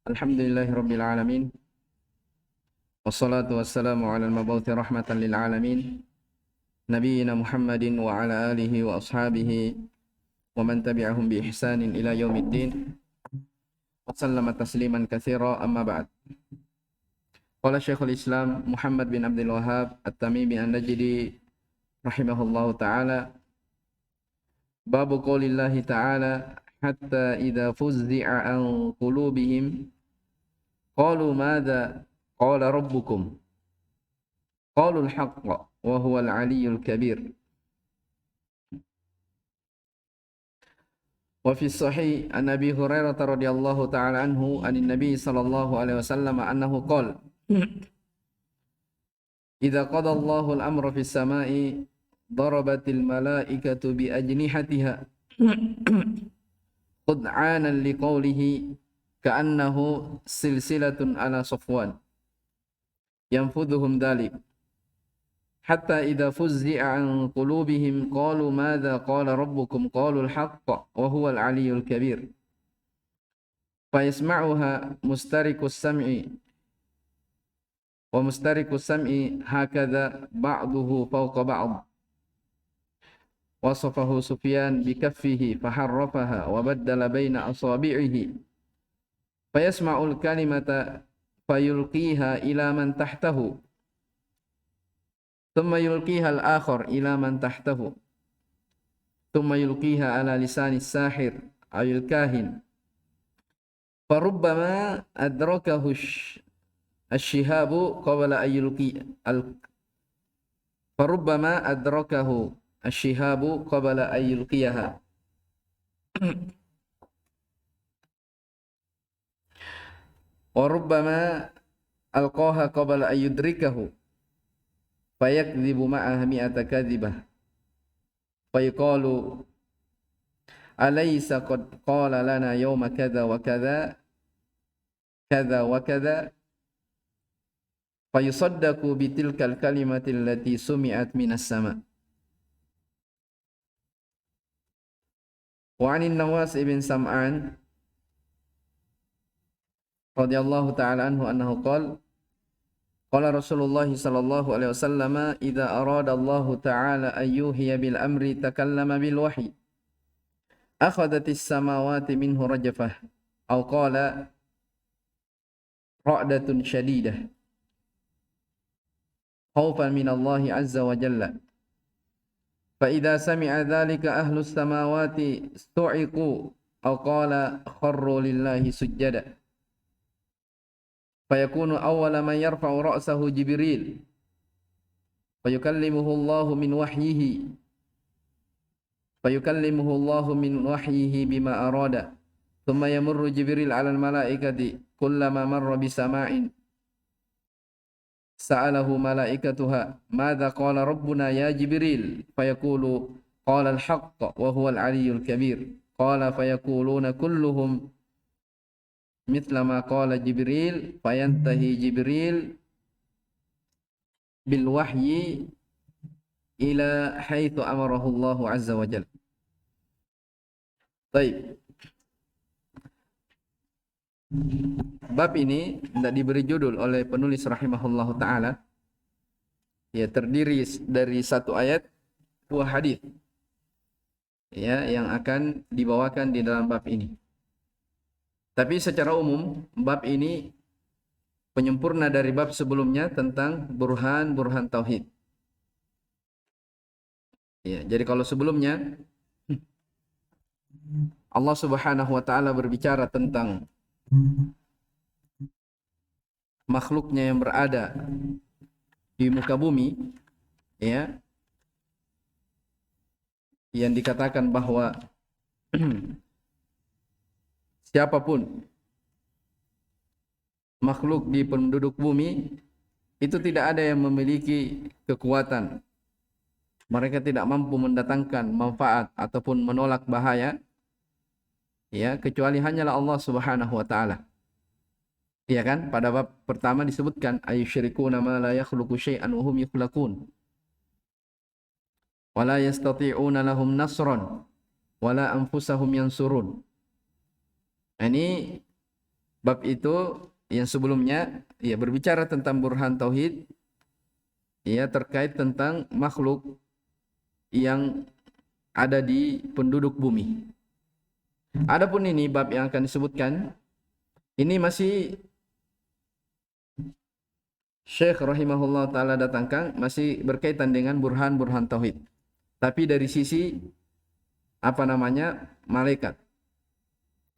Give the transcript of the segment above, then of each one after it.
Alhamdulillahi Rabbil Alamin. Wassalatu wassalamu ala al-mabuthi rahmatan lil alamin. Nabiyyina Muhammadin wa ala alihi wa ashabihi wa man tabi'ahum bi ihsanin ila yaumiddin. Wa sallama tasliman katsira amma ba'd. Qala Syekhul Islam Muhammad bin Abdul Wahhab At-Tamimi An-Najdi rahimahullahu ta'ala. Babu qaulillahi ta'ala hatta idza fuzzi'a an qulubihim qalu madza qala rabbukum qalu al-haqqa wa huwa al-'aliyyul kabir. Wa fi sahih an Abi Hurairah radhiyallahu ta'ala anhu anin Nabi sallallahu alaihi wasallam annahu qala idza qada Allahu al-amra fis sama'i darabatil malaikatu bi ajnihatiha qud'anan liqawlihi ka'annahu silsilatun ala safwan yanfudhuhum dhalik hatta idza fuzzi'a an qulubihim qalu madza qala rabbukum qalu al-haqqa wa huwa al-'aliyyul kabir fa yasma'uha mustarikus sam'i wa mustarikus sam'i hakadha ba'duhu fawqa ba'd wasafahu Sufyan bikaffihi faharrafaha wa baddala baina asabi'ihi fayasma'ul kalimata fayulqiha ila man tahtahu thumma yulqiha al-akhar ila man tahtahu thumma yulqiha ala lisani as-sahir awil kahin farubbama adrakahu asy-syihabu qabla ayyulqi farubbama adrakahu asy-syihabu qabla ayyulqiyaha wa rubbama alqaha qabla ayyudrikahu fayakdhibu ma'aha mi'ata kadhibah fayaqalu alaysa qad qala lana yawma kadha wa kadha kadha wa kadha fayusaddaqu bitilkal kalimati allati sumi'at minas sama'. Wa 'anin Nawas ibn Sam'an radhiyallahu ta'ala anhu annahu qala qala Rasulullah sallallahu alaihi wasallam idza arada Allah ta'ala an yuhiya bil amri takallama bil wahyi akhadhatis samawati minhu rajfah aw qala ra'datun shadidah khaufan min Allah azza wa jalla fa idza sami'a dhalika ahlus samawati stu'iqu aw qala kharru lillahi sujjada fayakunu awwala man yarfa'u ra'sahu Jibril fayukallimuhu Allahu min wahyihi bima arada thumma yamurru Jibril 'ala al-malaikati kullama marra bi sama'in sa'alahu malaikatuha madza qala rabbuna ya Jibril fayaqulu qala al-haqq wa huwa al-'aliyyul kabir qala fayaquluna kulluhum mithla ma qala Jibril fayantahi Jibril bil wahyi ila haitsu amarahu Allah azza wa jalla. Baik. Bab ini tidak diberi judul oleh penulis rahimahullahu taala. Ya, terdiri dari satu ayat, dua hadis. Ya, yang akan dibawakan di dalam bab ini. Tapi secara umum, bab ini penyempurna dari bab sebelumnya tentang burhan tauhid. Ya, jadi kalau sebelumnya Allah Subhanahu wa taala berbicara tentang makhluknya yang berada di muka bumi, ya, yang dikatakan bahwa siapapun makhluk di penduduk bumi itu tidak ada yang memiliki kekuatan. Mereka tidak mampu mendatangkan manfaat ataupun menolak bahaya, ya, kecuali hanyalah Allah Subhanahu wa taala. Iya kan? Pada bab pertama disebutkan ayyusyrikuna ma la yakhluqu syai'an wa hum yukhlaqun. Wa la yastati'una lahum nasran wa la anfusahum yansurun. Nah, ini bab itu yang sebelumnya ya berbicara tentang burhan tauhid, ya terkait tentang makhluk yang ada di penduduk bumi. Adapun ini bab yang akan disebutkan, ini masih Syekh rahimahullah ta'ala datangkan, masih berkaitan dengan burhan-burhan tauhid. Tapi dari sisi malaikat.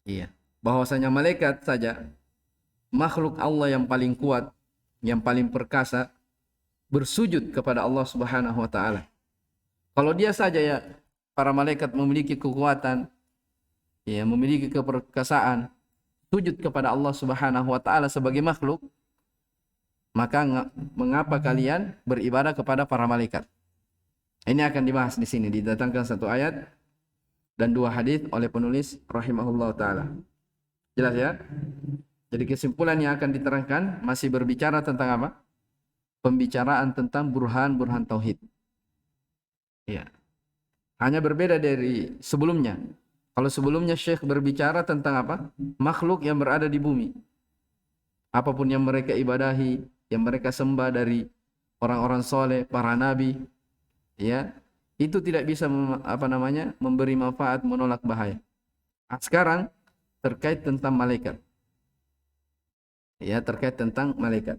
Iya. Bahwasanya malaikat saja makhluk Allah yang paling kuat, yang paling perkasa, bersujud kepada Allah Subhanahu wa taala. Kalau dia saja ya para malaikat memiliki kekuatan, ya memiliki keperkasaan, sujud kepada Allah Subhanahu wa taala sebagai makhluk, maka mengapa kalian beribadah kepada para malaikat? Ini akan dibahas di sini, didatangkan satu ayat dan dua hadis oleh penulis rahimahullah taala. Jelas ya? Jadi kesimpulan yang akan diterangkan masih berbicara tentang apa? Pembicaraan tentang burhan-burhan tauhid. Ya. Hanya berbeda dari sebelumnya. Kalau sebelumnya Syekh berbicara tentang apa? Makhluk yang berada di bumi. Apapun yang mereka ibadahi, yang mereka sembah dari orang-orang soleh, para nabi, ya, itu tidak bisa memberi manfaat, menolak bahaya. Sekarang terkait tentang malaikat. Ya, terkait tentang malaikat.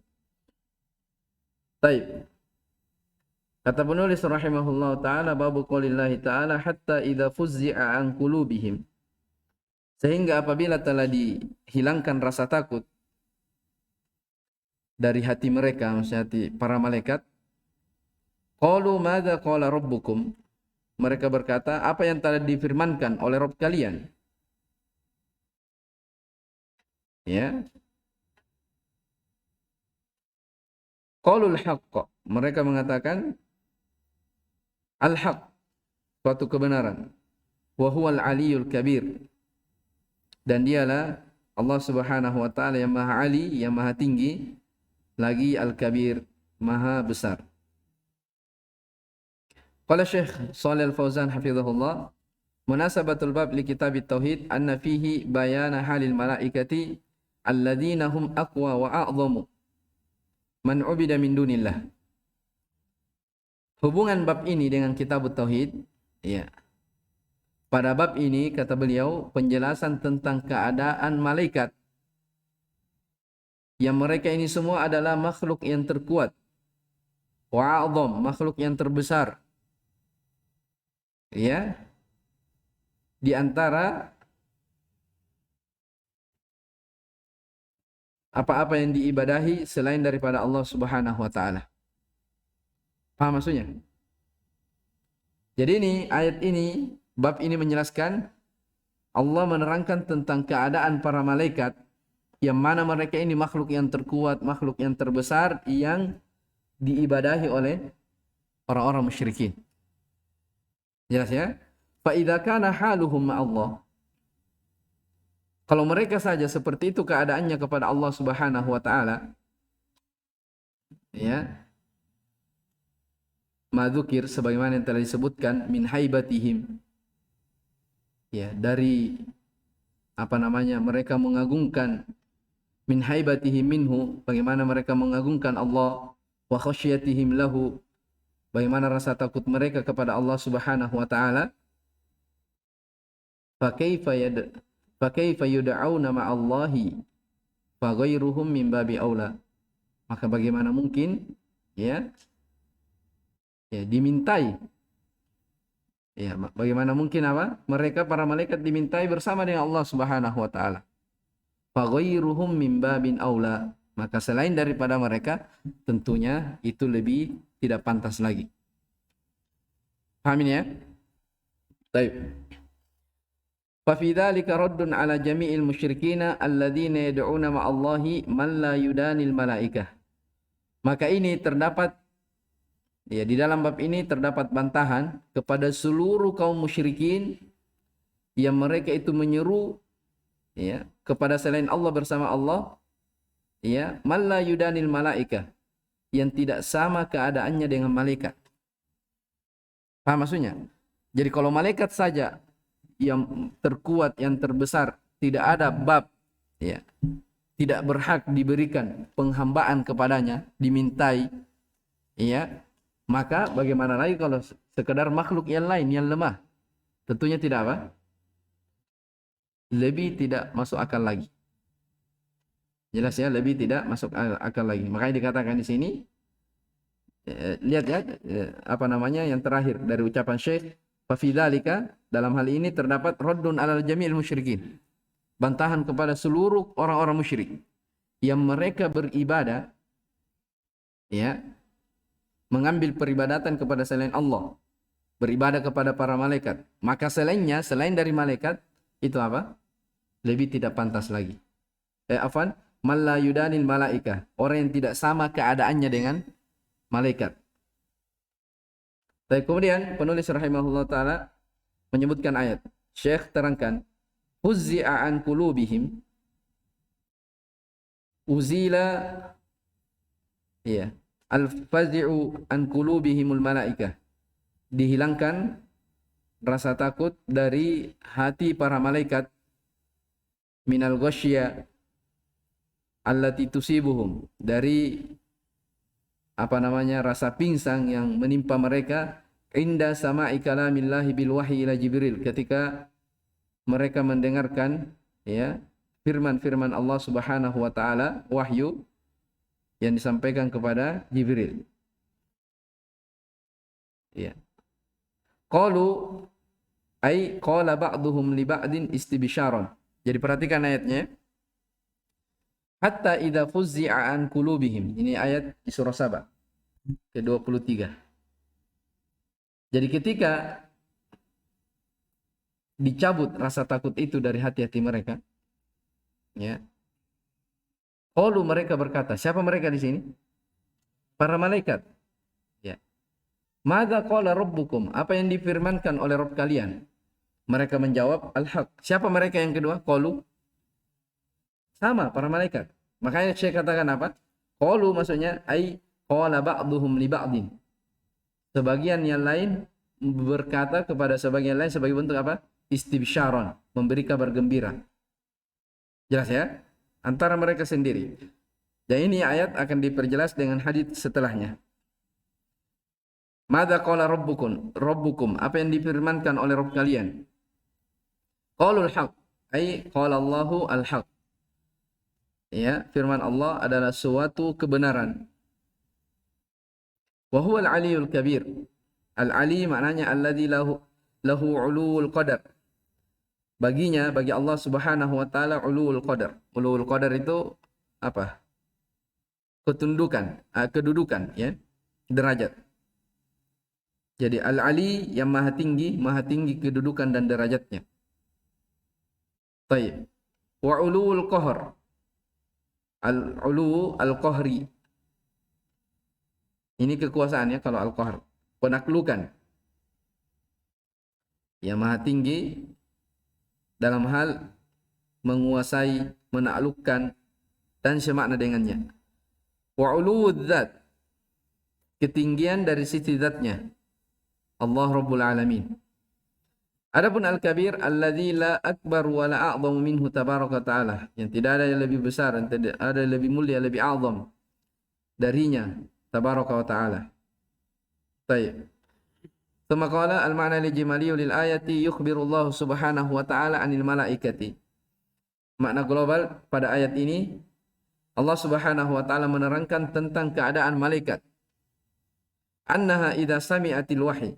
Baik. Kata penulis rahimahullah ta'ala, babu qaulillahi ta'ala hatta idza fuzzi'a an qulubihim. Sehingga apabila telah dihilangkan rasa takut dari hati mereka, maksudnya hati para malaikat, qalu madza qala rabbukum. Mereka berkata, apa yang telah difirmankan oleh Rabb kalian? Ya. Qalul haqq. Mereka mengatakan al-haq, suatu kebenaran. Wa huwal aliyul kabir. Dan dialah Allah Subhanahu wa taala yang Maha Ali, yang Maha Tinggi, lagi Al-Kabir, Maha Besar. Qala Syekh Shalih Al-Fauzan hafizahullah, munasabatul bab li kitab at-tauhid anna fihi bayana halil malaikati alladzina hum aqwa wa a'zamu man ubida min dunillah. Hubungan bab ini dengan kitab at-tauhid, ya. Pada bab ini kata beliau penjelasan tentang keadaan malaikat yang mereka ini semua adalah makhluk yang terkuat, wa'adham, makhluk yang terbesar, ya, di antara apa-apa yang diibadahi selain daripada Allah Subhanahu wa taala. Paham maksudnya? Jadi ini ayat ini, bab ini menjelaskan Allah menerangkan tentang keadaan para malaikat yang mana mereka ini makhluk yang terkuat, makhluk yang terbesar yang diibadahi oleh orang-orang musyrikin. Jelas ya? Fa idza kana haluhum ma'allah. Kalau mereka saja seperti itu keadaannya kepada Allah Subhanahu wa taala, ya. Madzukir sebagaimana yang telah disebutkan min haibatihim. Ya, dari mereka mengagungkan, min haibatihim minhu, bagaimana mereka mengagungkan Allah, wa khasyatihim lahu, bagaimana rasa takut mereka kepada Allah Subhanahu wa taala. Fa kaifa yud'auna ma'allahi fa ghairuhum min babi aula. Maka bagaimana mungkin ya dimintai, ya bagaimana mungkin mereka para malaikat dimintai bersama dengan Allah Subhanahu wa taala. Fa ghairuhum min babin aula. Maka selain daripada mereka tentunya itu lebih tidak pantas lagi. Paham ini ya? Baik. Fa fi dzalika raddun ala jami'il musyrikina alladzina yad'una ma'allahi man la yudanil malaikah. Maka ini terdapat, ya, di dalam bab ini terdapat bantahan kepada seluruh kaum musyrikin yang mereka itu menyeru, ya, kepada selain Allah bersama Allah, ya, man la yudanil malaikah, yang tidak sama keadaannya dengan malaikat. Paham maksudnya? Jadi kalau malaikat saja yang terkuat, yang terbesar, tidak ada bab, ya, tidak berhak diberikan penghambaan kepadanya, dimintai, ya, maka bagaimana lagi kalau sekedar makhluk yang lain yang lemah? Tentunya tidak apa? Lebih tidak masuk akal lagi. Jelas ya, lebih tidak masuk akal lagi. Makanya dikatakan di sini, lihat ya, apa namanya yang terakhir dari ucapan Syekh, fafidzalika, dalam hal ini terdapat raddun alal jami'il musyrikin, bantahan kepada seluruh orang-orang musyrik yang mereka beribadah, ya, mengambil peribadatan kepada selain Allah, beribadah kepada para malaikat, maka selainnya, selain dari malaikat itu apa? Lebih tidak pantas lagi. Afan, man la yudanil malaika, orang yang tidak sama keadaannya dengan malaikat. Tapi kemudian penulis rahimahullah taala menyebutkan ayat. Syekh terangkan, huzzi'a an qulubihim, uzila, ya, al-fazi'u an qulubihimul malaikah, dihilangkan rasa takut dari hati para malaikat, minal ghasyya allati tusibuhum, dari apa namanya, rasa pingsan yang menimpa mereka, inda sama'i kalamillahi bil wahyi ila Jibril, ketika mereka mendengarkan, ya, firman-firman Allah Subhanahu wa taala, wahyu yang disampaikan kepada Jibril. Ya. Qalu ay qala ba'duhum li ba'din istibsyaran. Jadi perhatikan ayatnya. Hatta idza fuzzi'a an qulubihim. Ini ayat di surah Saba ke-23. Jadi ketika dicabut rasa takut itu dari hati-hati mereka, ya. Qalu, mereka berkata, siapa mereka di sini? Para malaikat. Ya. Madza qala rabbukum? Apa yang difirmankan oleh Rabb kalian? Mereka menjawab al-haq. Siapa mereka yang kedua? Qalu, sama para malaikat. Makanya saya katakan apa? Qalu maksudnya ai qala ba'duhum li ba'din. Sebagian yang lain berkata kepada sebagian lain sebagai bentuk apa? Istibsyaron, memberi kabar gembira. Jelas ya? Antara mereka sendiri. Dan ini ayat akan diperjelas dengan hadits setelahnya. Madza qala rabbukum? Apa yang difirmankan oleh Rabb kalian? Qalul haq, ai qala Allahu al-haq. Ya, firman Allah adalah suatu kebenaran. Wa huwal aliyul kabir. Al-ali maknanya alladzi lahu ulul qadar. Baginya, bagi Allah Subhanahu wa taala, ulul qadar. Ulul qadar itu apa? Kedudukan, ya, derajat. Jadi al-ali yang maha tinggi kedudukan dan derajatnya. Baik. Wa ulul qahr. Al-ulu al-qahri. Ini kekuasaannya kalau al-qahr. Penaklukan. Yang maha tinggi dalam hal menguasai, menaklukkan, dan semakna dengannya. Wa uluwud dzat. Ketinggian dari sisi zatnya. Allah Rabbul Alamin. Adapun al-kabir alladzi la akbar wa la a'zamu minhu tabaraka ta'ala, yang tidak ada yang lebih besar dan tidak ada yang lebih mulia, lebih azam darinya tabaraka wa ta'ala. Baik. Tsumma qala al-ma'na al-ijmali lil ayati yukhbiru Allah Subhanahu wa ta'ala 'anil malaikati. Makna global pada ayat ini, Allah Subhanahu wa ta'ala menerangkan tentang keadaan malaikat. Annaha idza sami'atil wahyi,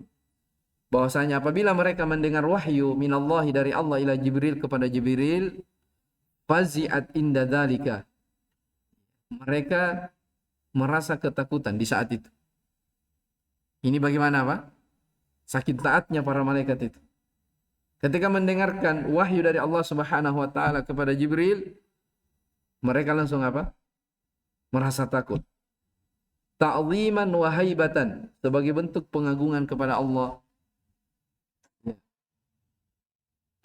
bahwasanya apabila mereka mendengar wahyu minallahi, dari Allah, ila Jibril, kepada Jibril, fazi'at inda dzalika, mereka merasa ketakutan di saat itu. Ini bagaimana, Pak? Saking taatnya para malaikat itu. Ketika mendengarkan wahyu dari Allah Subhanahu wa taala kepada Jibril, mereka langsung apa? Merasa takut. Ta'ziman wa haibatan, sebagai bentuk pengagungan kepada Allah.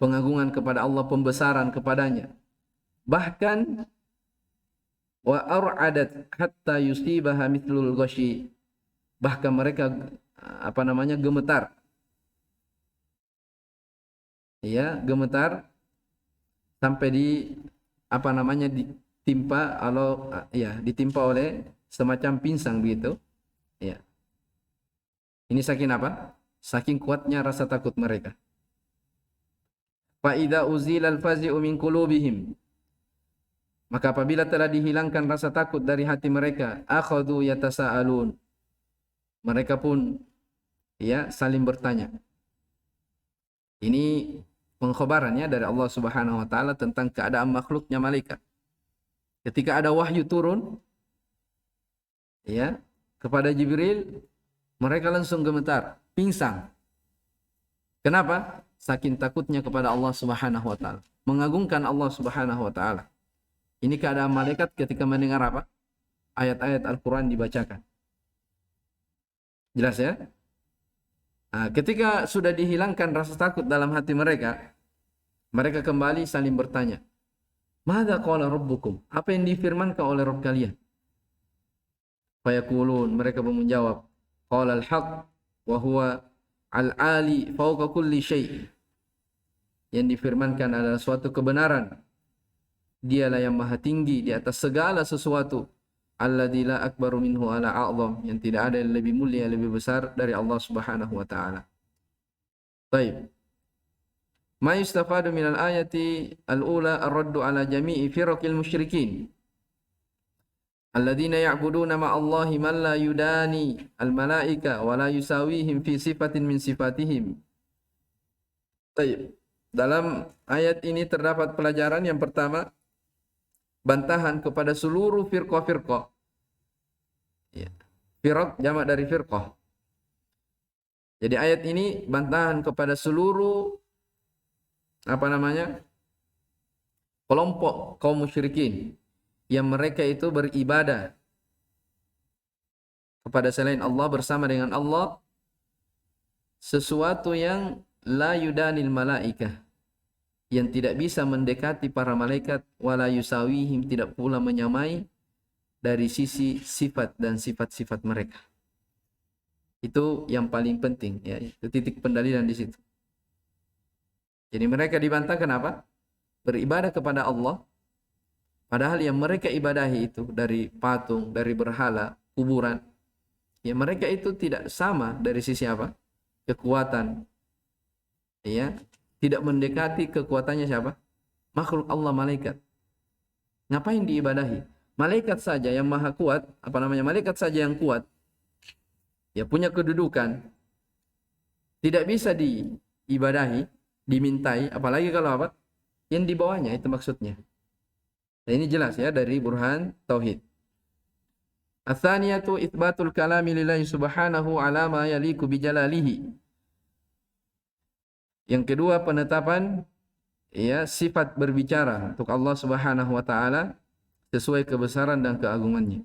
Pengagungan kepada Allah, pembesaran kepadanya. Bahkan wa ar'adat hatta yusibaha mithlul ghashi, bahkan mereka gemetar. Ya, gemetar sampai ditimpa oleh semacam pinsang begitu. Ya. Ini saking apa? Saking kuatnya rasa takut mereka. Fa idza uzilal fazi'u min qulubihim, maka apabila telah dihilangkan rasa takut dari hati mereka, akhadhu yatasaalun, mereka pun saling bertanya. Ini pengkhabarannya dari Allah Subhanahu wa taala tentang keadaan makhluknya malaikat. Ketika ada wahyu turun kepada Jibril, mereka langsung gemetar, pingsan. Kenapa? Saking takutnya kepada Allah Subhanahu wa taala, mengagungkan Allah Subhanahu wa taala. Ini keadaan malaikat ketika mendengar apa? Ayat-ayat Al-Qur'an dibacakan. Jelas ya? Nah, ketika sudah dihilangkan rasa takut dalam hati mereka, mereka kembali saling bertanya, "Madza qala rabbukum?" Apa yang difirmankan oleh Rabb kalian? Fayaqulun, mereka pun menjawab, "Qala al-haq wa huwa al-ali fawqa kulli syai'." Yang difirmankan adalah suatu kebenaran. Dialah yang maha tinggi di atas segala sesuatu. Alladzi la akbaru minhu ala a'zam, yang tidak ada yang lebih mulia, lebih besar dari Allah Subhanahu wa taala. Baik. Ma yustafadu minal ayati al-ula ar-raddu ala jami'i firaqil musyrikin alladzina ya'buduna ma'allahi man la yudani al-malaika wa la yusawihim fi sifatin min sifatihim. Baik. Dalam ayat ini terdapat pelajaran yang pertama, bantahan kepada seluruh firqah-firqah. Ya. Firq jamak dari firqah. Jadi ayat ini bantahan kepada seluruh kelompok kaum musyrikin yang mereka itu beribadah kepada selain Allah bersama dengan Allah sesuatu yang la yudanil malaikah, yang tidak bisa mendekati para malaikat, wala yusawihim, tidak pula menyamai dari sisi sifat dan sifat-sifat mereka. Itu yang paling penting, ya, itu titik pendalilan di situ. Jadi mereka dibantah kenapa? Beribadah kepada Allah, padahal yang mereka ibadahi itu dari patung, dari berhala, kuburan, ya mereka itu tidak sama dari sisi apa? Kekuatan. Ya, tidak mendekati kekuatannya siapa? Makhluk Allah, malaikat. Ngapain diibadahi? Malaikat saja yang maha kuat, malaikat saja yang kuat, ya punya kedudukan, tidak bisa diibadahi, dimintai, apalagi kalau apa? Yang di bawahnya, itu maksudnya. Nah, ini jelas ya dari burhan tauhid. Ats-tsaniyatu itsbatul kalami lillahi subhanahu ala ma yaliqu bi jalalihi. Yang kedua, penetapan sifat berbicara untuk Allah Subhanahu wa taala sesuai kebesaran dan keagungannya.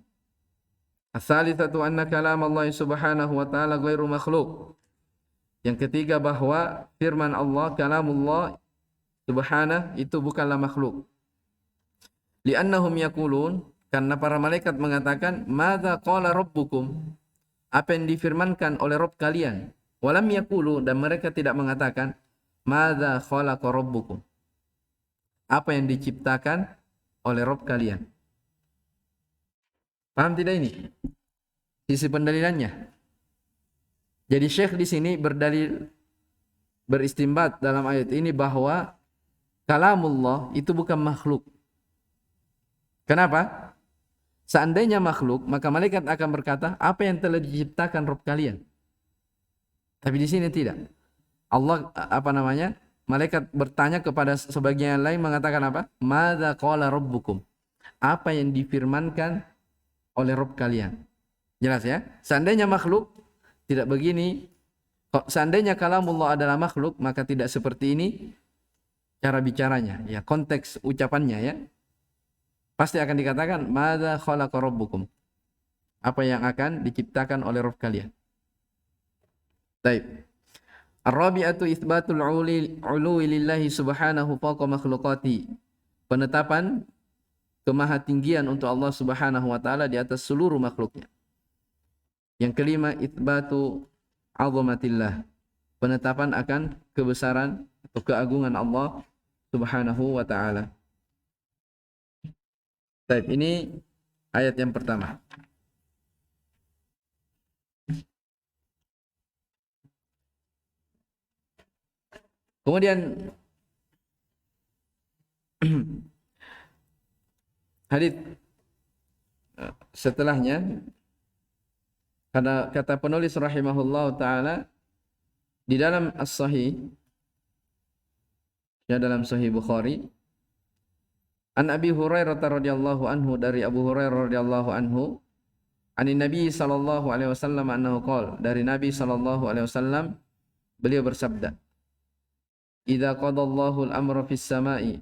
Ats-tsalitsatu anna kalam Allah Subhanahu wa taala ghairu makhluq. Yang ketiga, bahwa firman Allah, kalamullah Subhanahu, itu bukanlah makhluk. Li'annahum yaqulun, karena para malaikat mengatakan, madza qala rabbukum, apa yang difirmankan oleh Rabb kalian. Walam yaqulu, dan mereka tidak mengatakan, madza khalaqa rabbukum, apa yang diciptakan oleh Rabb kalian. Paham tidak ini? Sisi pendalilannya. Jadi Syekh di sini beristimbat dalam ayat ini bahwa kalamullah itu bukan makhluk. Kenapa? Seandainya makhluk, maka malaikat akan berkata, apa yang telah diciptakan Rabb kalian. Tapi di sini tidak. Allah malaikat bertanya kepada sebagian lain, mengatakan apa? Madza qala rabbukum, apa yang difirmankan oleh Rabb kalian. Jelas ya? Seandainya makhluk tidak begini. Seandainya kalamullah adalah makhluk, maka tidak seperti ini cara bicaranya, ya, konteks ucapannya, ya. Pasti akan dikatakan madza khalaqa rabbukum, apa yang akan diciptakan oleh Rabb kalian. Baik. Ar-rabi'atu itsbatul uluwi lillahi subhanahu fawqa makhluqati. Penetapan kemahatinggian untuk Allah Subhanahu wa taala di atas seluruh makhluknya. Yang kelima, itsbatu 'azamatillah. Penetapan akan kebesaran atau keagungan Allah Subhanahu wa ta'ala. Baik, ini ayat yang pertama. Kemudian hadis setelahnya, karena kata penulis rahimahullah ta'ala di dalam as-sahih, ya dalam sahih Bukhari, an Abi Hurairah radhiyallahu anhu, dari Abu Hurairah radhiyallahu anhu, anin Nabi sallallahu alaihi wasallam annahu qala, dari Nabi sallallahu alaihi wasallam beliau bersabda, idza qadallahu al-amra fis sama'i,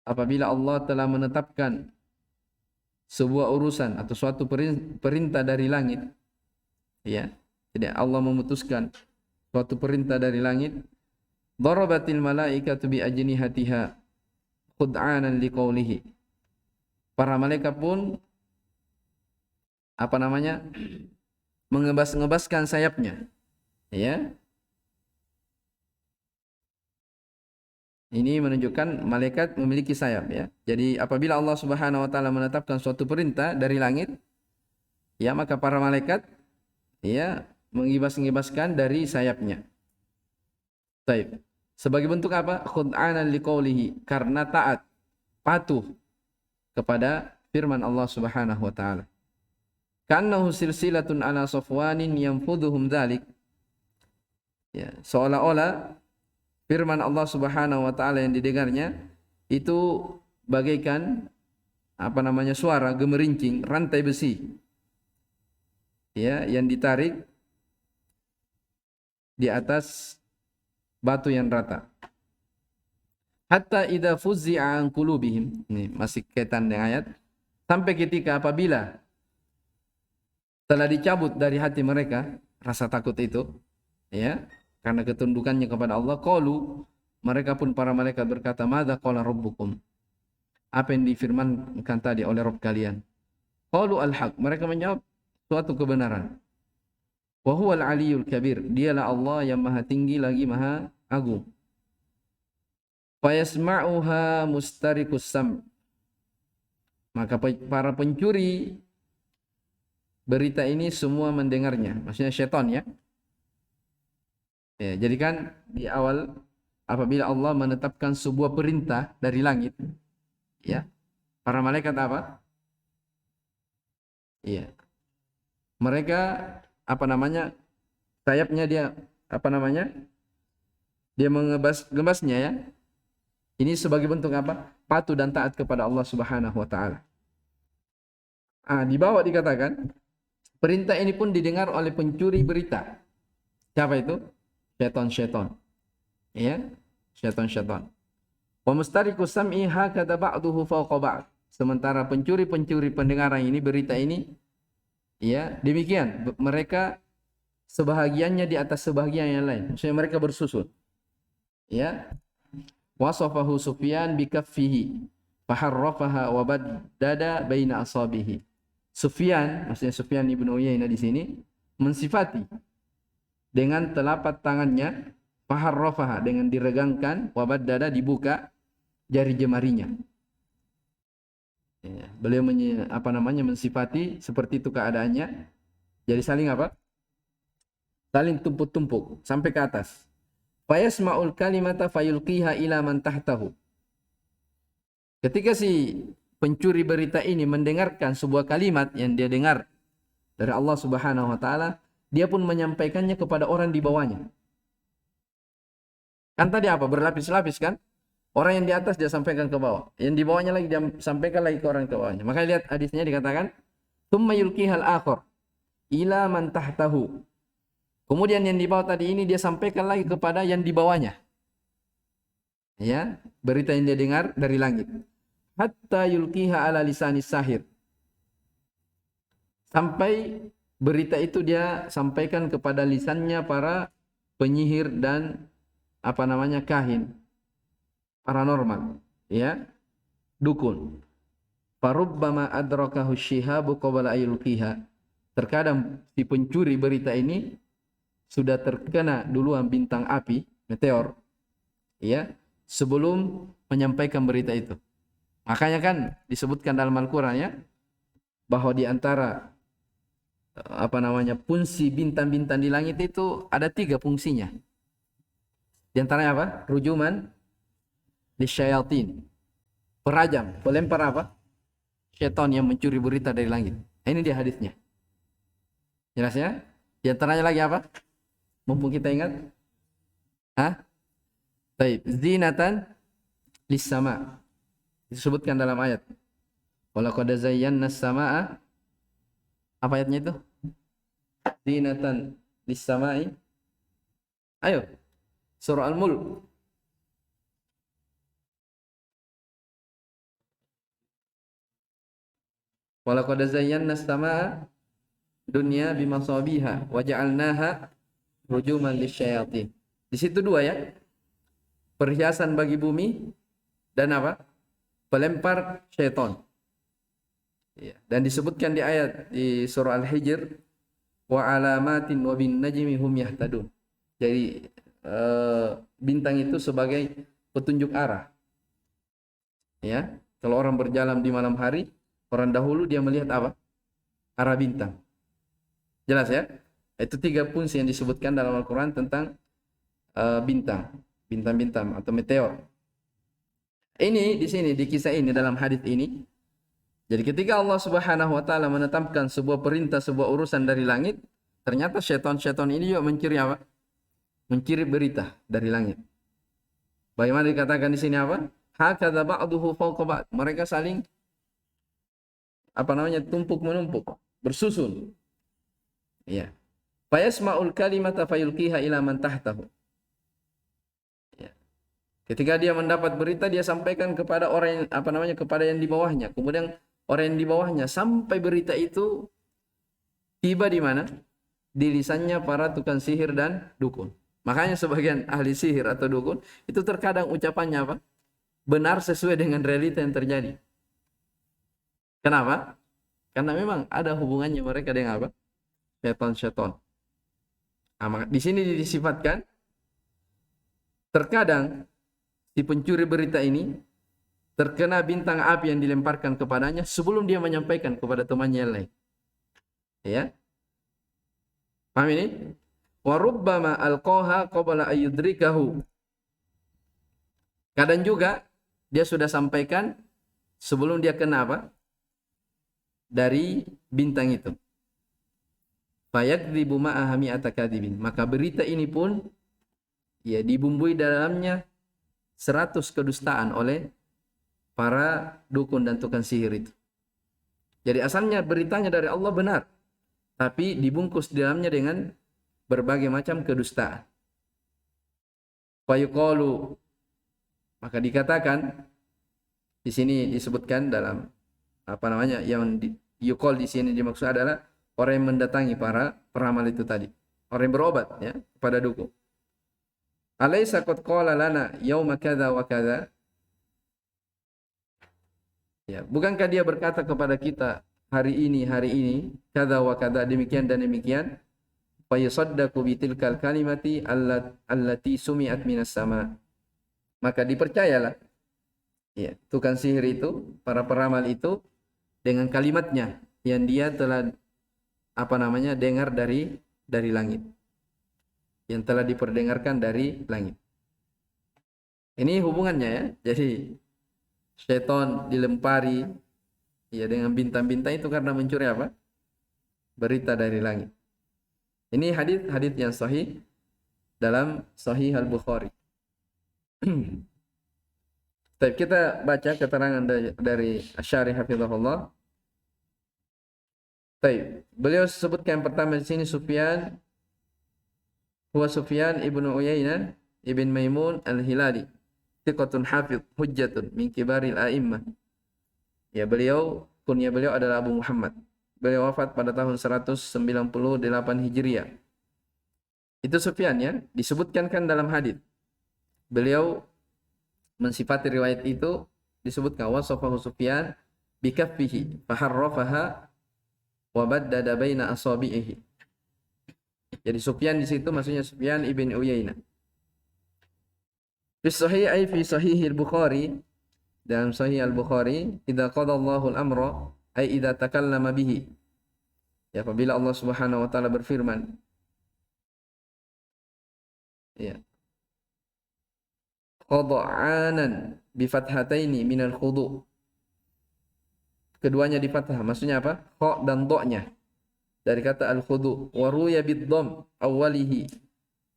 apabila Allah telah menetapkan sebuah urusan atau suatu perintah dari langit, ya, jadi Allah memutuskan suatu perintah dari langit, darabatil malaikatu bi ajnihatiha khud'anan liqaulihi, para malaikat pun mengebas-ngebaskan sayapnya, ya. Ini menunjukkan malaikat memiliki sayap, ya. Jadi apabila Allah Subhanahu wa taala menetapkan suatu perintah dari langit, ya, maka para malaikat, ya, mengibas-ngibaskan dari sayapnya. Baik. Sebagai bentuk apa? Khud'anan liqaulihi, karena taat, patuh kepada firman Allah Subhanahu wa taala. Kannahu silsilatun ala safwanin yanfudhuhum dzalik. Ya, seolah-olah firman Allah Subhanahu wa taala yang didengarnya itu bagaikan suara gemerincing rantai besi, ya, yang ditarik di atas batu yang rata. Hatta idza fuzzi'a an qulubihim, ini masih kaitan dengan ayat, sampai ketika apabila telah dicabut dari hati mereka rasa takut itu, ya, karena ketundukannya kepada Allah, qalu, mereka pun para malaikat berkata, madza qala rabbukum, apa yang difirmankan tadi oleh Rabb kalian? Qalu al-haq, mereka menjawab suatu kebenaran. Wa huwal aliyyul kabir, dialah Allah yang maha tinggi lagi maha agung. Fayasma'uha mustariqus sam', maka para pencuri berita ini semua mendengarnya, maksudnya syaitan, ya. Ya, jadi kan di awal apabila Allah menetapkan sebuah perintah dari langit, ya, para malaikat apa? Iya. Mereka sayapnya dia dia mengebas-gebasnya, ya. Ini sebagai bentuk apa? Patuh dan taat kepada Allah Subhanahu wa taala. Di bawah dikatakan perintah ini pun didengar oleh pencuri berita. Siapa itu? Syaitan-syaitan. Ya, syaitan-syaitan. Wa mustariqus sam'i hakadha ba'duhu fawqa ba'd. Sementara pencuri-pencuri pendengaran ini, berita ini, ya, demikian. Mereka sebahagiannya di atas sebahagian yang lain. Maksudnya mereka bersusun. Ya. Wasafahu Sufyan bikaffihi faharrafaha wa baddada baina asabihi. Sufyan, maksudnya Sufyan ibnu Uyainah di sini mensifati dengan telapak tangannya, faharrafaha, dengan diregangkan, wa baddada, dibuka jari jemarinya. Ya, beliau mensifati seperti itu keadaannya. Jadi saling saling tumpuk-tumpuk sampai ke atas. Fayasma'ul kalimata fayulqiha ila man tahtahu. Ketika si pencuri berita ini mendengarkan sebuah kalimat yang dia dengar dari Allah Subhanahu wa taala, dia pun menyampaikannya kepada orang di bawahnya. Kan tadi berlapis-lapis kan? Orang yang di atas dia sampaikan ke bawah, yang di bawahnya lagi dia sampaikan lagi ke orang ke bawahnya. Maka lihat hadisnya dikatakan, "Tsumma yulqihal akhar ila man tahtahu." Kemudian yang di bawah tadi ini dia sampaikan lagi kepada yang di bawahnya. Ya, berita yang dia dengar dari langit. Hatta yulqiha ala lisanis sahir. Sampai berita itu dia sampaikan kepada lisannya para penyihir dan kahin, paranormal, ya, dukun. Farubbama adrakahu syihabu qabla ayulqiha. Terkadang si pencuri berita ini sudah terkena duluan bintang api, meteor, ya, sebelum menyampaikan berita itu. Makanya kan disebutkan dalam Al-Quran ya, bahwa di antara fungsi bintang-bintang di langit itu ada 3 fungsinya. Di antaranya apa? Rujuman lisyayatin, perajam, pelempar apa? Syaitan yang mencuri berita dari langit. Ini dia hadisnya. Jelas ya? Di antaranya lagi apa? Mumpung kita ingat. Hah? Baik, zinatan lis-sama. Disebutkan dalam ayat. Walaqad zayyana as-samaa. Apa ayatnya itu? Zinatan lis-samai. Ayo. Surah Al-Mulk. Walaqad zayyana as-samaa dunya bimasabiha wa ja'alnaha rujuman lisyayatin. Di situ 2 ya. Perhiasan bagi bumi dan apa? Pelempar syaitan. Ya. Dan disebutkan di ayat di surah Al-Hijr, wa alamatin wa bin najmi hum yahtadun. Jadi bintang itu sebagai petunjuk arah. Ya, kalau orang berjalan di malam hari, orang dahulu dia melihat apa? Arah bintang. Jelas ya? Itu 3 fungsi yang disebutkan dalam Al-Quran tentang bintang-bintang atau meteor. Ini di sini di kisah ini dalam hadis ini. Jadi ketika Allah Subhanahu wa taala menetapkan sebuah perintah, sebuah urusan dari langit, ternyata syaitan-syaitan ini juga mencuri apa? Mencuri berita dari langit. Bagaimana dikatakan di sini apa? Hakadza ba'duhu fawqa ba'd. Mereka saling tumpuk menumpuk, bersusun. Ya. Fayasma'ul kalimata fayulqiha ila man tahtahu. Ya. Ketika dia mendapat berita, dia sampaikan kepada orang yang kepada yang di bawahnya. Kemudian orang yang di bawahnya sampai berita itu tiba di mana? Di lisannya para tukang sihir dan dukun. Makanya sebagian ahli sihir atau dukun itu terkadang ucapannya apa? Benar sesuai dengan realita yang terjadi. Kenapa? Karena memang ada hubungannya mereka dengan apa? Syaitan-syaitan. Nah, di sini disifatkan terkadang si pencuri berita ini terkena bintang api yang dilemparkan kepadanya sebelum dia menyampaikan kepada temannya yang lain. Ya. Paham ini? Wa rubbama alqaha qabla ayyudrikahu. Kadang juga dia sudah sampaikan sebelum dia kena apa? Dari bintang itu. Fayakdzibu ma'ahami atakadzibin. Maka berita ini pun ya dibumbui dalamnya 100 kedustaan oleh para dukun dan tukang sihir itu. Jadi asalnya beritanya dari Allah benar, tapi dibungkus di dalamnya dengan berbagai macam kedustaan. Fayuqalu, maka dikatakan di sini disebutkan dalam yang yuqal di sini dimaksud adalah orang yang mendatangi para peramal itu tadi, orang yang berobat ya kepada dukun. Alaysa qad qala lana yauma kadza wa kadza. Ya, bukankah dia berkata kepada kita hari ini kadza wa kadza, demikian dan demikian. Fa yusaddaqu bitilkal kalimati allati sumi'at minas sama. Maka dipercayalah ya tukang sihir itu, para peramal itu dengan kalimatnya yang dia telah dengar dari langit, yang telah diperdengarkan dari langit. Ini hubungannya ya. Jadi syaitan dilempari ya dengan bintang-bintang itu karena mencuri apa? Berita dari langit. Ini hadis yang sahih dalam Sahih Al-Bukhari. Kita baca keterangan dari Asy-Syarih hafizahullah. Beliau sebutkan pertama di sini Sufyan ibnu Uyainah ibn Maimun al-Hilali, thiqatun hafidh hujjatun min kibaril a'immah. Ya, kunya beliau adalah Abu Muhammad. Beliau wafat pada tahun 198 Hijriah. Itu Sufyan ya, disebutkan kan dalam hadis. Beliau mensifati riwayat itu disebutkan wasafahu Sufyan bikaffihi faharrafaha wa baddada baina asabi'ihi. Jadi Sufyan di situ maksudnya Sufyan ibn Uyainah. Fi sahih ay fi sahih al-Bukhari, dalam sahih al-Bukhari, idza qada Allahu al-amra ay idza takallama bihi. Ya, apabila Allah Subhanahu wa taala berfirman. Ya. Khada'anan bi fathataini minal khudu'. Keduanya di fathah. Maksudnya apa? Kha dan dha-nya. Dari kata al-khudu'. Wa ruya bid-dhamm awwalihi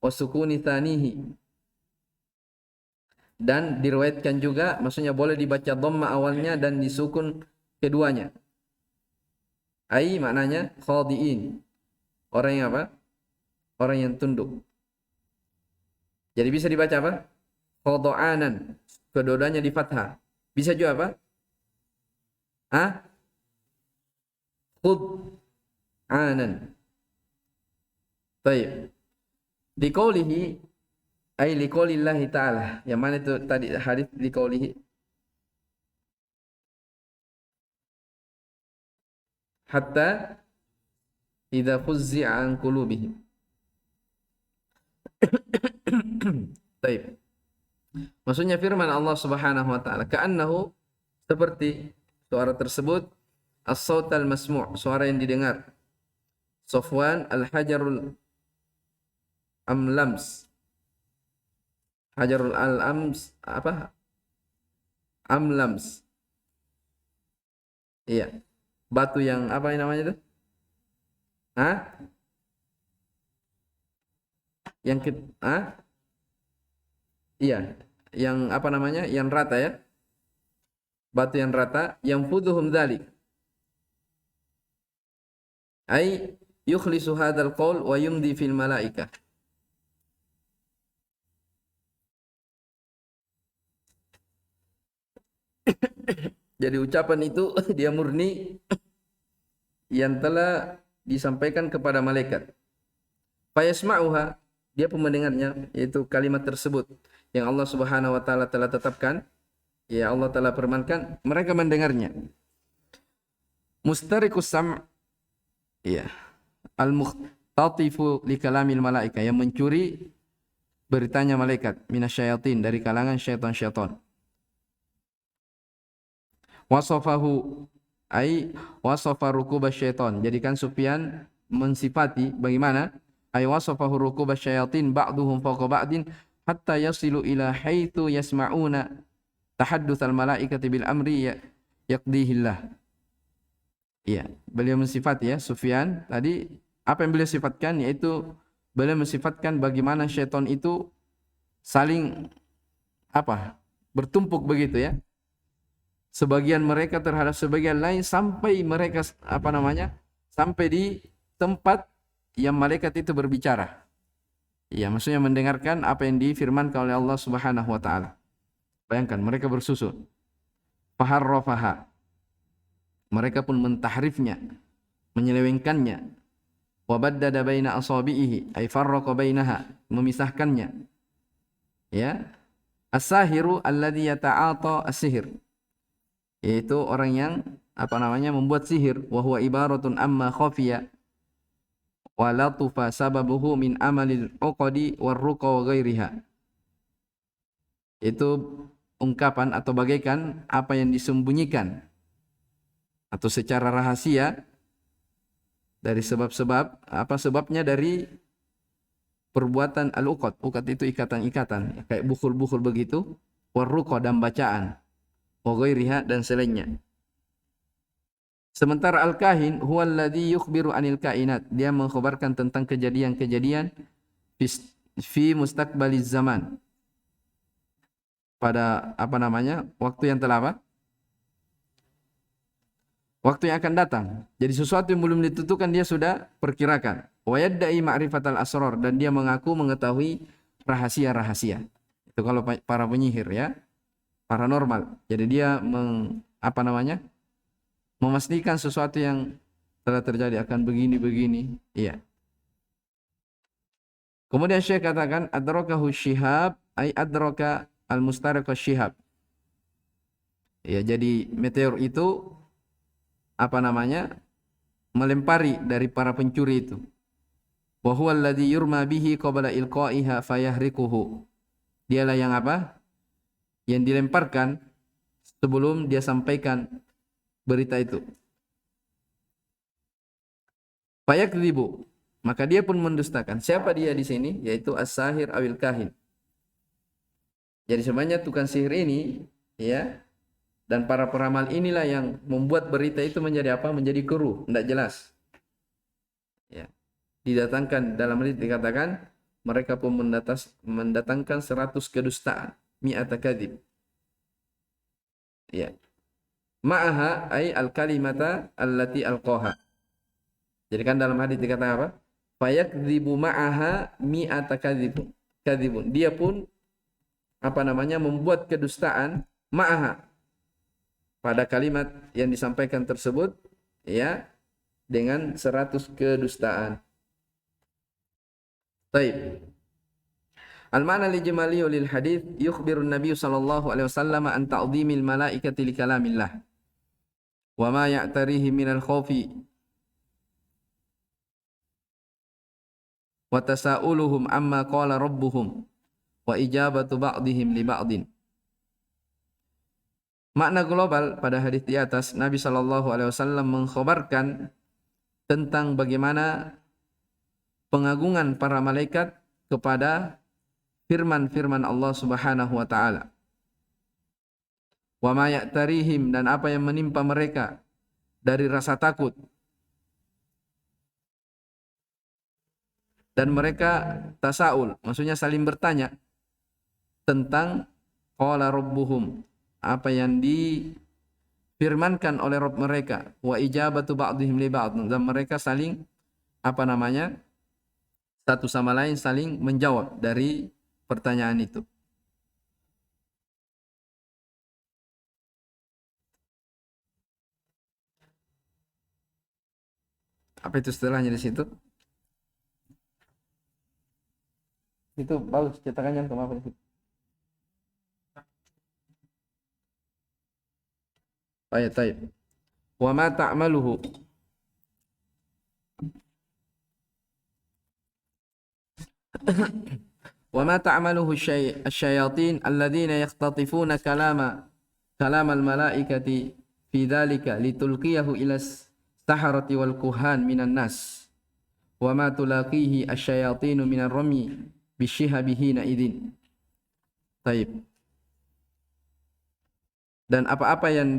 wa sukuni tsanihi. Dan diriwayatkan juga, maksudnya boleh dibaca dhamma awalnya dan disukun keduanya. Ai maknanya khadiin. Orang yang apa? Orang yang tunduk. Jadi bisa dibaca apa? Khada'anan. Kedua-duanya di fathah. Bisa juga apa? Khud'anan. Baik. Liqaulihi ay liqaulillahi ta'ala. Yang mana itu tadi hadis liqaulihi? Hatta idza fuzzi'a an qulubihim. Baik. Maksudnya firman Allah Subhanahu wa taala, ka'annahu, seperti suara tersebut, as-saut al-masmu', suara yang didengar. Safwan al-hajarul amlams. Hajarul al-ams apa? Amlams. Iya. Batu yang apa yang namanya itu? Yang iya, yang apa namanya? Yang rata ya. Batu yang rata, yang fuduhum dzalik. Ai yukhlisu hadzal qaul wa yumdi fil malaikah. Jadi ucapan itu dia murni yang telah disampaikan kepada malaikat. Fayasma'uha, dia pun mendengarnya, yaitu kalimat tersebut yang Allah Subhanahu wa taala telah tetapkan. Ya, Allah telah firmankan, mereka mendengarnya. Mustariqus sam', ya, al-mukhtatifu li kalamil malaika, yang mencuri beritanya malaikat, minasyayatin, dari kalangan syaitan-syaitan. Wasafahu ay wasafa rukubas syaitan, jadikan Sufyan mensifati bagaimana ay wasafahu rukubas syayatin ba'duhum fawqa ba'din hatta yasilu ila haitsu yasma'una tahaddutsal malaikati bil amri yaqdihillah. Iya, beliau mensifati ya Sufyan tadi, apa yang beliau sifatkan, yaitu beliau mensifatkan bagaimana syaitan itu saling apa? Bertumpuk begitu ya. Sebagian mereka terhadap sebagian lain sampai mereka apa namanya? Sampai di tempat yang malaikat itu berbicara. Iya, maksudnya mendengarkan apa yang difirmankan oleh Allah Subhanahu wa taala. Bayangkan mereka bersusun. Faharrafaha. Mereka pun mentahrifnya, menyelewengkannya. Wa baddada baina asabihi, ay farraqa bainaha, memisahkannya. Ya. As-sahiru alladhi yata'ata as-sihr, yaitu orang yang apa namanya membuat sihir, wa huwa ibaratun amma khafiya wa latufa sababuhu min amalil uqadi warruqa wa ghairiha. Itu ungkapan atau bagaikan apa yang disembunyikan atau secara rahasia dari sebab-sebab, apa sebabnya dari perbuatan al-uqad. Uqad itu ikatan-ikatan, kayak bukhul-bukhul begitu, warruqa dan bacaan, wa ghairiha dan selainnya. Sementara al-kahin huwa alladhi yukhbiru anil kainat, dia mengkhabarkan tentang kejadian-kejadian fi mustaqbaliz zaman, pada apa namanya waktu yang telah apa? Waktu yang akan datang. Jadi sesuatu yang belum ditentukan dia sudah perkirakan. Wa yadda'i ma'rifatal asrar, dan dia mengaku mengetahui rahasia-rahasia. Itu kalau para penyihir ya, paranormal. Jadi dia apa namanya? Memastikan sesuatu yang telah terjadi akan begini-begini. Iya. Kemudian Syekh katakan adrakahu syihab ay adraka al-mustariqa syihab. Ya, jadi meteor itu apa namanya? Melempari dari para pencuri itu. Wa huwa alladhi yurma bihi qabla ilqa'iha fayahriquhu. Dialah yang apa? yang dilemparkan sebelum dia sampaikan berita itu. Fayakdzibu, maka dia pun mendustakan. Siapa dia di sini? Yaitu as-sahir awil kahin. Jadi sebenarnya tukang sihir ini, ya, dan para peramal inilah yang membuat berita itu menjadi apa? Menjadi keruh, tidak jelas. Ya. Didatangkan dalam hadis dikatakan mereka pun mendatangkan 100 kedustaan, mi'ata kadzib. Ya. Ma'aha ay al-kalimata allati alqaha. Jadi kan dalam hadis dikatakan apa? Fayakdzibu ma'aha mi'ata kadzibun. Dia pun apa namanya membuat kedustaan ma'aha pada kalimat yang disampaikan tersebut, ya, dengan 100 kedustaan. Baik. Al-ma'na lijmali lil hadits yukhbiru an-nabiy sallallahu alaihi wasallam an ta'dhimil malaikati li kalamillah wa ma ya'tarihi minal khawfi wa tasa'uluhum amma qala rabbuhum wa ijabatu ba'dihim li ba'din. Makna global pada hadis di atas, Nabi sallallahu alaihi wasallam mengkhabarkan tentang bagaimana pengagungan para malaikat kepada firman-firman Allah Subhanahu wa taala. Wa ma ya'tarihim, dan apa yang menimpa mereka dari rasa takut. Dan mereka tasaul, maksudnya saling bertanya tentang qala rabbuhum, apa yang difirmankan oleh Rabb mereka, wa ijabatu ba'dihim li ba'd, dan mereka saling apa namanya? Satu sama lain saling menjawab dari pertanyaan itu. Apa itu setelahnya di situ? Itu bagus cetakannya ke apa itu? Baik, baik. Wa ma ta'maluhu. Wa ma ta'maluhu asyayatin alladziina yakhtatifuna kalam al-malaikati fi dzalika litulqiyahu ila saharati wal kuhan minan nas. Wa ma tulaqihi asyayatinu minar rami bisyihabihi naidin. Baik. Dan apa-apa yang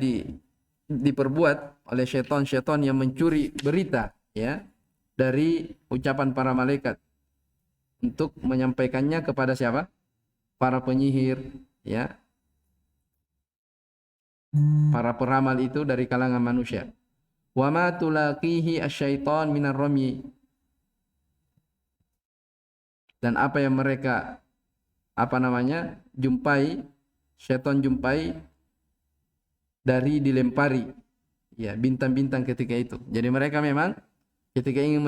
diperbuat oleh syaitan-syaitan yang mencuri berita, ya, dari ucapan para malaikat untuk menyampaikannya kepada siapa? Para penyihir, ya, para peramal itu dari kalangan manusia. Wa ma tulaqihi asyaitan minar rami, dan apa yang mereka apa namanya jumpai, syaitan jumpai dari dilempari, ya, bintang-bintang ketika itu. Jadi mereka memang ketika ingin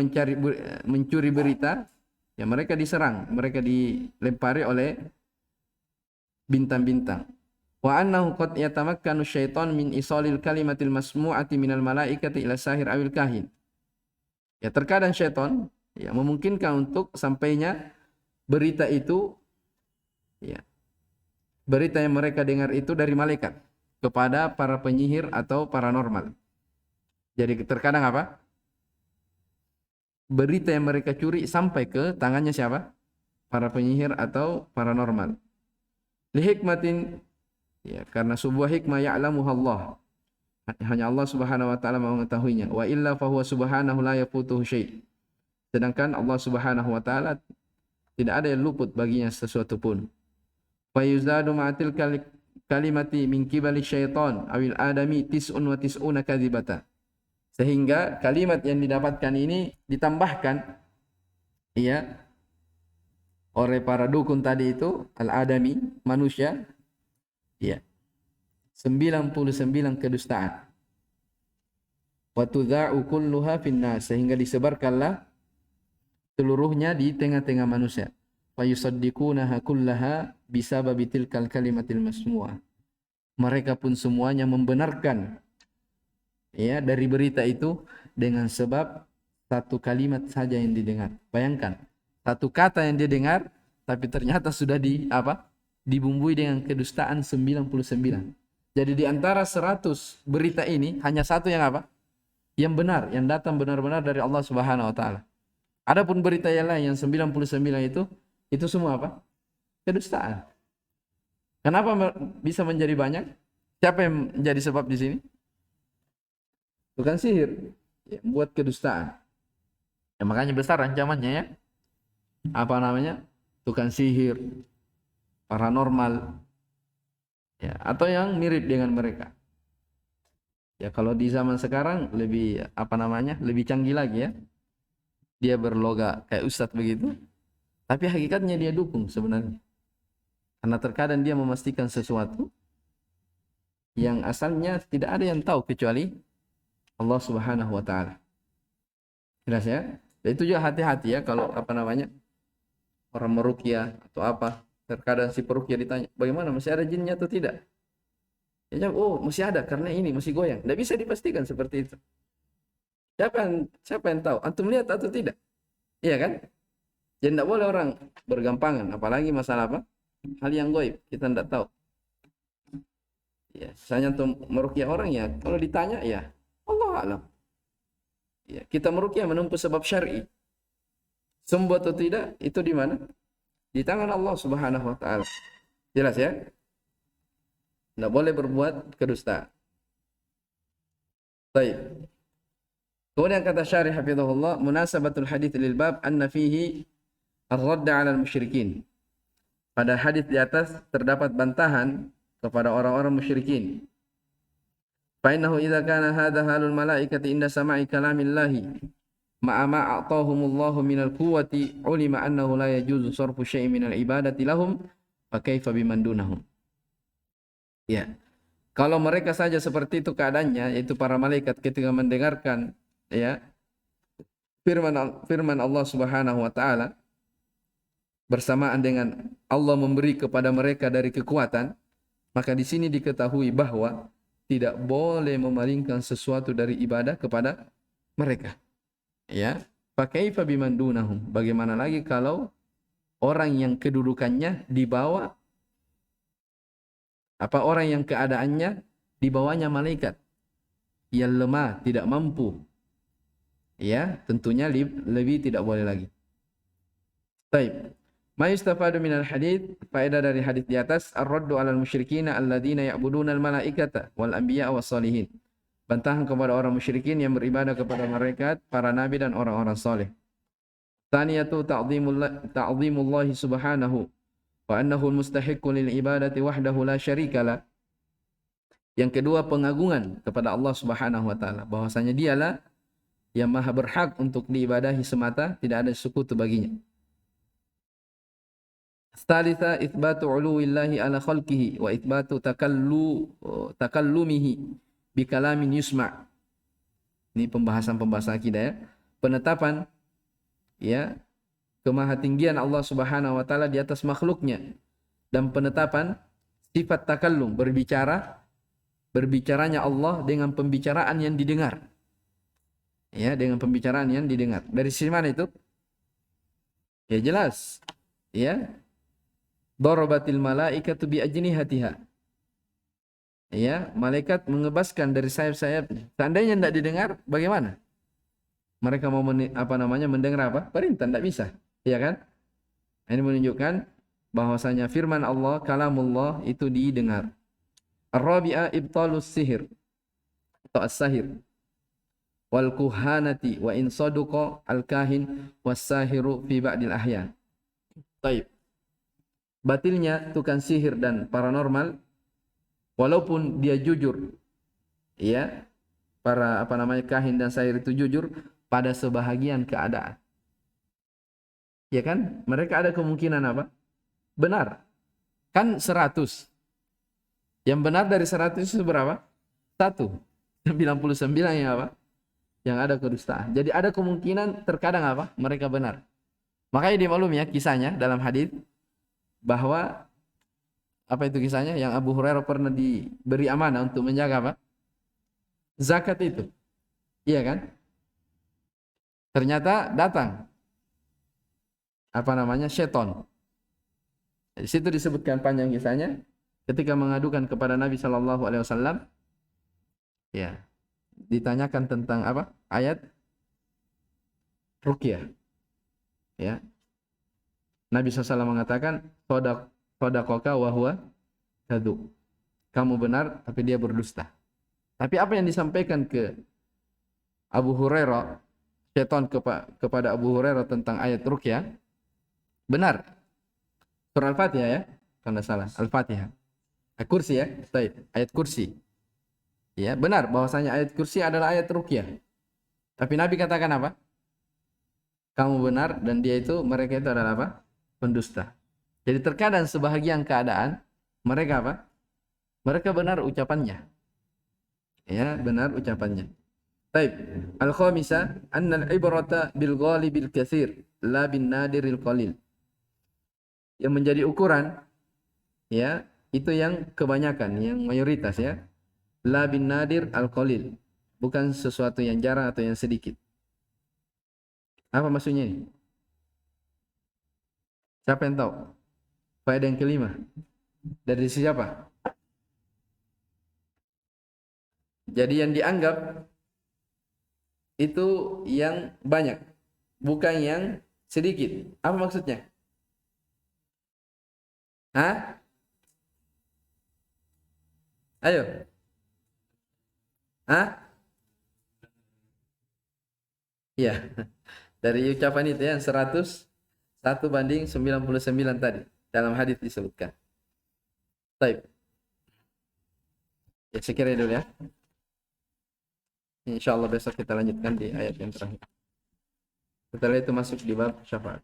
mencuri berita, ya, mereka diserang, mereka dilempari oleh bintang-bintang. Wa annahu qad yatamakkanu syaitan min isalil kalimatil masmu'ati minal malaikati ila sahir awil kahin. Ya, terkadang syaitan, ya, memungkinkan untuk sampainya berita itu, ya, berita yang mereka dengar itu dari malaikat kepada para penyihir atau paranormal. Jadi terkadang apa? Berita yang mereka curi sampai ke tangannya siapa? Para penyihir atau paranormal. Li hikmatin, ya, karena sebuah hikmah ya'lamuha Allah. Hanya Allah Subhanahu wa taala mengetahuinya. Wa illa fa huwa subhanahu la yafutuhu syai'. Sedangkan Allah Subhanahu wa taala tidak ada yang luput baginya sesuatu pun. Fa yuzadu ma'atil kalimati min qibali syaitan awil adami tis'un wa tis'una kadzibata. Sehingga kalimat yang didapatkan ini ditambahkan, ya, oleh para dukun tadi itu, al-adami, manusia, ya, 99 kedustaan. Wa tudza'u kulluha finnas, sehingga disebarkanlah seluruhnya di tengah-tengah manusia. Fa yusaddiqunaha kullaha bisababi tilkal kalimatil masmu'ah. Mereka pun semuanya membenarkan, ya, dari berita itu dengan sebab satu kalimat saja yang didengar. Bayangkan, satu kata yang dia dengar tapi ternyata sudah di apa? dibumbui dengan kedustaan 99. Jadi di antara 100 berita ini hanya satu yang apa? Yang benar, yang datang benar-benar dari Allah Subhanahu wa taala. Adapun berita yang lain yang 99 itu semua apa? Kedustaan. Kenapa bisa menjadi banyak? Siapa yang menjadi sebab di sini? Tukang sihir, ya, buat kedustaan. Ya, makanya besar ancamannya ya. Apa namanya? Tukang sihir, paranormal, ya, atau yang mirip dengan mereka. Ya kalau di zaman sekarang lebih apa namanya? Lebih canggih lagi ya. Dia berloga kayak ustadz begitu, tapi hakikatnya dia dukung sebenarnya. Karena terkadang dia memastikan sesuatu yang asalnya tidak ada yang tahu kecuali Allah Subhanahu wa taala. Jelas ya? Dan itu juga hati-hati ya kalau apa namanya? Orang meruqyah atau apa, terkadang si peruqyah ditanya, "Bagaimana, masih ada jinnya atau tidak?" Ya, oh, masih ada karena ini masih goyang. Tidak bisa dipastikan seperti itu. Siapa yang tahu? Antum lihat atau tidak? Iya kan? Jadi tidak boleh orang bergampangan, apalagi masalah apa? Hal yang goib, kita tidak tahu. Ya, misalnya untuk meruqyah orang ya, kalau ditanya ya, Allah alam. Ya, kita meruqyah menempuh sebab syar'i. Sembuh atau tidak, itu di mana? Di tangan Allah Subhanahu wa taala. Jelas ya? Tidak boleh berbuat kedustaan. Baik. Kemudian kata syarih hafizahullah, munasabatul hadits lil bab anna fihi ar-radd 'ala al-musyrikin. Pada hadis di atas terdapat bantahan kepada orang-orang musyrikin. Fa innahu idza kana hadha halul malaikati inda sama'i kalamillahi ma'a ma a'tahumullahu minal quwwati ulima annahu la yajuzu sarfu syai'in minal ibadati lahum fa kaifa biman dunahum. Ya. Kalau mereka saja seperti itu keadaannya, yaitu para malaikat ketika mendengarkan ya firman Allah Subhanahu wa taala bersamaan dengan Allah memberi kepada mereka dari kekuatan, maka di sini diketahui bahwa tidak boleh memalingkan sesuatu dari ibadah kepada mereka. Ya, fakaifa biman dunahum? Bagaimana lagi kalau orang yang kedudukannya di bawah orang yang keadaannya di bawahnya malaikat yang lemah, tidak mampu. Ya, tentunya lebih tidak boleh lagi. Baik. Ma yustafadu minal hadits, faedah dari hadis di atas, ar-raddu 'alal musyrikin alladzina ya'buduna al-malaikata wal anbiya was salihin. Bantahan kepada orang musyrikin yang beribadah kepada malaikat, para nabi dan orang-orang saleh. Tsaniyatu ta'zimullah subhanahu wa annahu al-mustahiqqu lil ibadati wahdahu la syarikalah. Yang kedua, pengagungan kepada Allah Subhanahu wa taala, bahwasanya dialah yang maha berhak untuk diibadahi semata, tidak ada sekutu baginya. Tsalitsa itsbatu 'uluwillahi 'ala khalqihi wa itsbatu takallumihi bi kalamin yusma'. Ini pembahasan akidah ya. Penetapan ya kemahatinggian Allah Subhanahu wa taala di atas makhluknya dan penetapan sifat takallum, berbicaranya Allah dengan pembicaraan yang didengar. Ya, dengan pembicaraan yang didengar. Dari sisi mana itu? Ya jelas. Ya. Darabatil malaikatu bi ajnihatiha. Ya, malaikat mengebaskan dari sayap-sayapnya. Seandainya tidak didengar, bagaimana? Mereka mau mendengar apa? Perintah, tidak bisa. Ya kan? Ini menunjukkan bahwasanya firman Allah, kalamullah itu didengar. Ar-rabi'ah ibtalus sihir atau as-sahir wal kuhanati wa in saduqa al-kahin was-sahiru fi ba'dil ahyan. Baik. Batilnya tukang sihir dan paranormal walaupun dia jujur. Ya. Para kahin dan sahir itu jujur pada sebahagian keadaan. Ya kan? Mereka ada kemungkinan apa? Benar. Kan 100. Yang benar dari 100 itu berapa? 1. 99 yang apa? Yang ada kedustaan. Jadi ada kemungkinan terkadang apa? Mereka benar. Makanya dimaklumi ya kisahnya dalam hadis bahwa apa itu kisahnya? Yang Abu Hurairah pernah diberi amanah untuk menjaga apa? Zakat itu. Iya kan? Ternyata datang seton. Di situ disebutkan panjang kisahnya ketika mengadukan kepada Nabi Shallallahu Alaihi Wasallam, ya, ditanyakan tentang apa? Ayat ruqyah. Ya, Nabi SAW mengatakan, "Shadaqaka wa huwa kadzub." Kamu benar, tapi dia berdusta. Tapi apa yang disampaikan ke Abu Hurairah, syaitan kepada Abu Hurairah tentang ayat ruqyah, benar. Surah Al-Fatihah ya, kalau tidak salah. Al-Fatihah. Kursi ya, baik. Ayat kursi. Ya, benar bahwasanya ayat kursi adalah ayat ruqyah. Tapi Nabi katakan apa? Kamu benar dan dia itu, mereka itu adalah apa? Pendusta. Jadi terkadang sebahagian keadaan mereka apa? Mereka benar ucapannya. Ya, benar ucapannya. Baik. Al-khamisah anna al-ibrata bil ghalibil katsir la bin nadiril qalil. Yang menjadi ukuran ya, itu yang kebanyakan, yang mayoritas ya. La bin nadir al-qalil. Bukan sesuatu yang jarang atau yang sedikit. Apa maksudnya ini? Siapa yang tahu? Faedah yang kelima. Dari siapa? Jadi yang dianggap itu yang banyak, bukan yang sedikit. Apa maksudnya? Hah? Ayo. Hah? Iya. Dari ucapan itu yang 100 1 banding 99 tadi. Dalam hadis disebutkan. Baik. Ya, sekiranya dulu ya. InsyaAllah besok kita lanjutkan di ayat yang terakhir. Setelah itu masuk di bab syafaat.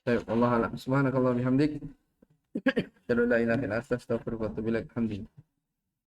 Baik, Allah alam. Subhanakallah bihamdik. Asyhadu an la ilaha illa anta astaghfiruka wa atubu ilaik. Alhamdulillah.